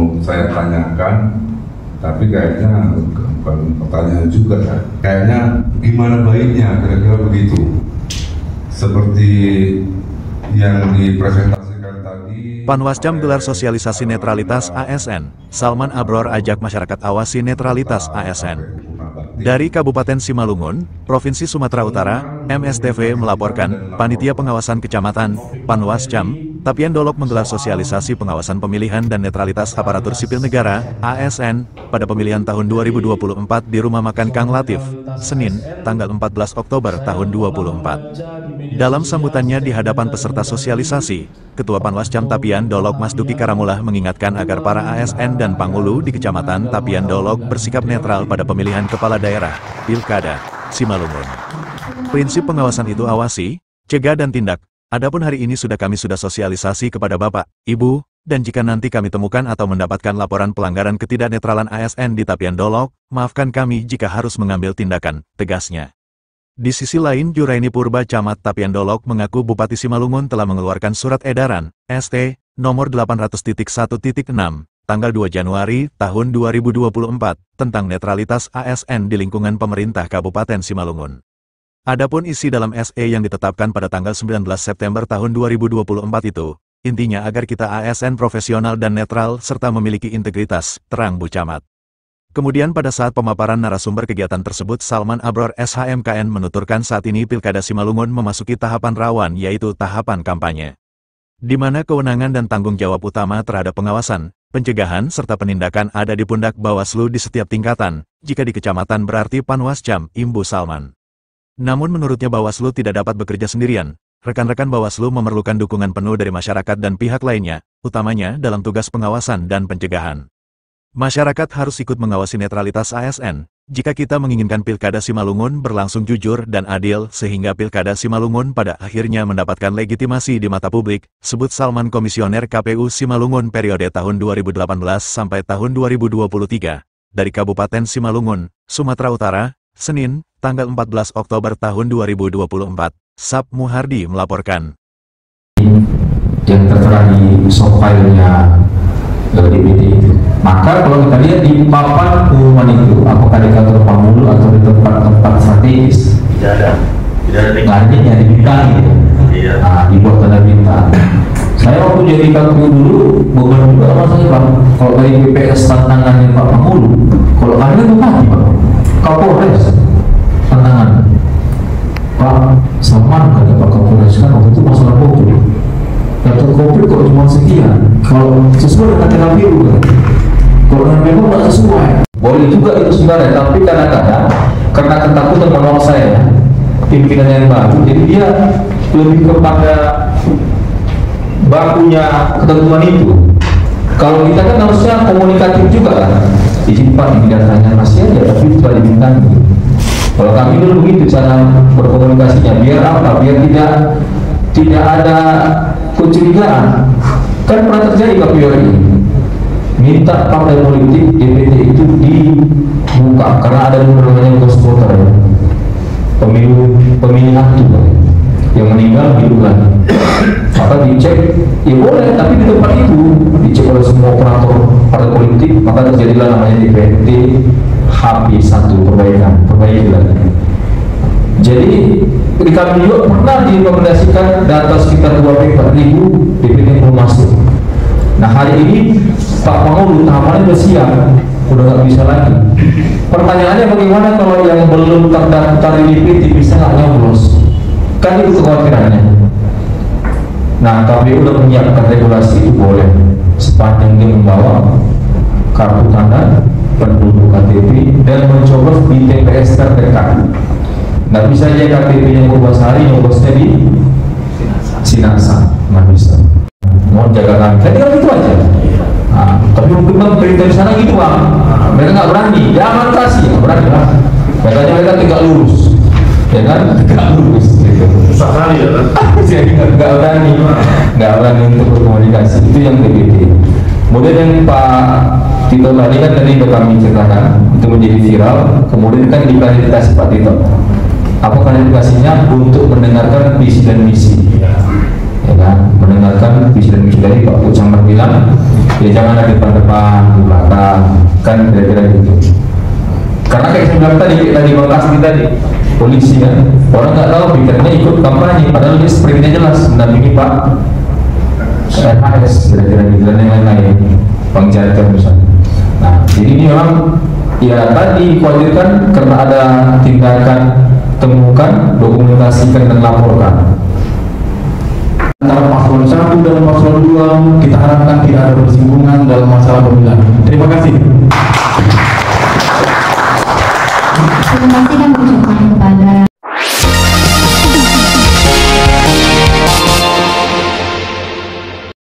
mau saya tanyakan, tapi kayaknya bukan pertanyaan juga ya. Kayaknya gimana baiknya kira-kira begitu. Seperti yang dipresentasikan tadi. Panwascam gelar sosialisasi netralitas ASN. Salman Abror ajak masyarakat awasi netralitas ASN. Dari Kabupaten Simalungun, Provinsi Sumatera Utara, MSTV melaporkan, Panitia Pengawasan Kecamatan, Panwascam, Tapian Dolok menggelar sosialisasi pengawasan pemilihan dan netralitas aparatur sipil negara, ASN, pada pemilihan tahun 2024 di Rumah Makan Kang Latif, Senin, tanggal 14 Oktober tahun 2024. Dalam sambutannya di hadapan peserta sosialisasi, Ketua Panwascam Tapian Dolok Mas Duki Karamulah mengingatkan agar para ASN dan Panghulu di Kecamatan Tapian Dolok bersikap netral pada pemilihan kepala daerah, Pilkada, Simalungun. Prinsip pengawasan itu awasi, cegah dan tindak. Adapun hari ini kami sudah sosialisasi kepada Bapak, Ibu, dan jika nanti kami temukan atau mendapatkan laporan pelanggaran ketidaknetralan ASN di Tapian Dolok, maafkan kami jika harus mengambil tindakan, tegasnya. Di sisi lain, Juraini Purba Camat Tapian Dolok mengaku Bupati Simalungun telah mengeluarkan surat edaran, ST, nomor 800.1.6, tanggal 2 Januari tahun 2024, tentang netralitas ASN di lingkungan pemerintah Kabupaten Simalungun. Adapun isi dalam SE yang ditetapkan pada tanggal 19 September tahun 2024 itu, intinya agar kita ASN profesional dan netral serta memiliki integritas, terang Bu Camat. Kemudian pada saat pemaparan narasumber kegiatan tersebut Salman Abror SHMKN menuturkan saat ini Pilkada Simalungun memasuki tahapan rawan yaitu tahapan kampanye. Di mana kewenangan dan tanggung jawab utama terhadap pengawasan, pencegahan serta penindakan ada di pundak Bawaslu di setiap tingkatan, jika di kecamatan berarti Panwascam, Imbu Salman. Namun menurutnya Bawaslu tidak dapat bekerja sendirian, rekan-rekan Bawaslu memerlukan dukungan penuh dari masyarakat dan pihak lainnya, utamanya dalam tugas pengawasan dan pencegahan. Masyarakat harus ikut mengawasi netralitas ASN, jika kita menginginkan Pilkada Simalungun berlangsung jujur dan adil sehingga Pilkada Simalungun pada akhirnya mendapatkan legitimasi di mata publik, sebut Salman Komisioner KPU Simalungun periode tahun 2018 sampai tahun 2023, dari Kabupaten Simalungun, Sumatera Utara, Senin, tanggal 14 Oktober tahun 2024, Sap Muhardi melaporkan. Yang tertera di soft file-nya DPD itu. Maka kalau kita lihat di papan pengumuman itu, apakah di kantor Panghulu atau di tempat-tempat strategis? Tidak ada. Tidak ada. Lanjutnya di bintang gitu. Iya. Nah, dibuat tanda bintang. Saya waktu jadi KPU dulu, beban juga sama saya Bang. Kalau dari BPS tantangannya Pak Panghulu, kalau kalian bupati Pak, Kapolres tantangan. Pak Salman kata Pak Kapolres kan waktu itu masalah COVID. Data COVID kok cuma sekian. Kalau sesuai dengan KPU kan, kalau dengan memang nggak sesuai. Boleh juga itu sebenarnya, tapi kadang-kadang karena ketakutan menolak saya, pimpinan yang baru, jadi dia lebih kepada bakunya ketentuan itu. Kalau kita kan harusnya komunikatif juga kan, izin Pak ini datanya masih aja, tapi sudah diminta. Kalau kami dulu begitu cara berkomunikasinya, biar apa? Biar tidak ada kecurigaan. Kan pernah terjadi KPU ini. Minta partai politik DPD itu dibuka karena ada namanya ghost voter ya. Pemilihan itu yang meninggal hidup lagi. Maka dicek, ya boleh, tapi di tempat itu dicek oleh semua operator partai politik, maka terjadilah namanya DPD HP1 perbaiki lagi. Jadi di kami juga pernah direkomendasikan data sekitar 24.000 DPD belum masuk. Nah hari ini Pak Panghulu tahapannya sudah siap, udah nggak bisa lagi. Pertanyaannya bagaimana kalau yang belum terdaftar di DPD bisa nggak nyoblos? Kan itu kekhawatirannya. Nah KPU sudah menyiapkan regulasi itu boleh sepanjang dia membawa kartu tanda penduduk KTP dan mencoblos di TPS terdekat. Nggak bisa aja KTP-nya Purbasari nyoblosnya di Sinasa, nggak bisa. Mau jaga kan, tinggal gitu aja. Nah, tapi mungkin bang perintah di sana gitu bang, mereka nggak berani, jangan kasih, nggak berani lah. Mereka tegak lurus, ya kan, tegak lurus. Gitu. Susah kali ya kan? Jadi nggak berani untuk berkomunikasi. Itu yang DPD. Kemudian yang Pak Tito tadi kan tadi sudah kami ceritakan, itu menjadi viral. Kemudian kan diklarifikasi Pak Tito. Apa klarifikasinya? Untuk mendengarkan visi dan misi. Ya kan, mendengarkan visi dan misi dari Pak Camat bilang ya jangan ada depan-depan, di belakang, kan kira-kira gitu. Karena kayak saya bilang tadi, kayak tadi Bang Kasdi tadi, polisi kan, orang nggak tahu pikirnya ikut kampanye, padahal dia sepertinya jelas mendampingi Pak RHS, kira-kira gitu, dan yang lain-lain, Bang Jateng misalnya. Nah, jadi ini memang ya tadi khawatirkan karena ada tindakan temukan, dokumentasikan dan laporkan. Antara paslon 1 dan paslon 2 kita harapkan tidak ada bersinggungan dalam masalah pemilihan. Terima kasih.